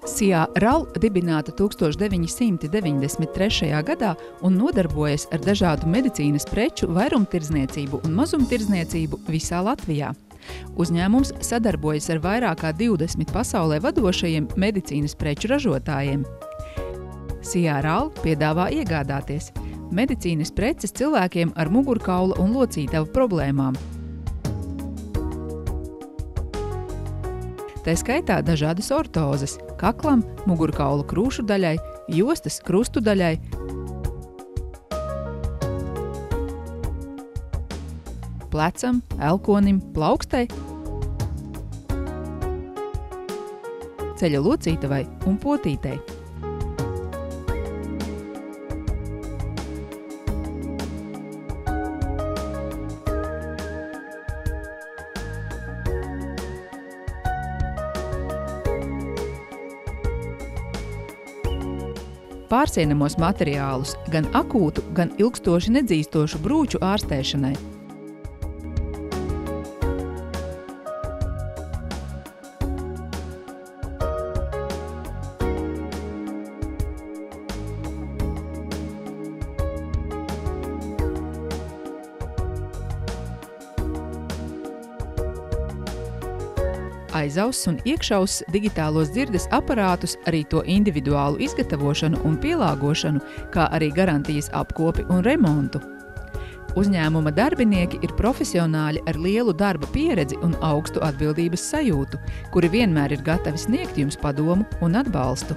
Sijā RAL dibināta 1993. gadā un nodarbojas ar dažādu medicīnas preču vairumtirdzniecību un mazumtirdzniecību visā Latvijā. Uzņēmums sadarbojas ar vairāk kā 20 pasaulē vadošajiem medicīnas preču ražotājiem. Sijā RAL piedāvā iegādāties medicīnas preces cilvēkiem ar mugurkaula un locītavu problēmām. Tā skaitā dažādas ortozes – kaklam, mugurkaula krūšu daļai, jostas krustu daļai, plecam, elkonim, plaukstai, ceļa locītavai un potītei. Pārsienamos materiālus gan akūtu, gan ilgstoši nedzīstošu brūču ārstēšanai. Aizauss un iekšauss digitālos dzirdes aparātus, arī to individuālu izgatavošanu un pielāgošanu, kā arī garantijas apkopi un remontu. Uzņēmuma darbinieki ir profesionāļi ar lielu darba pieredzi un augstu atbildības sajūtu, kuri vienmēr ir gatavi sniegt jums padomu un atbalstu.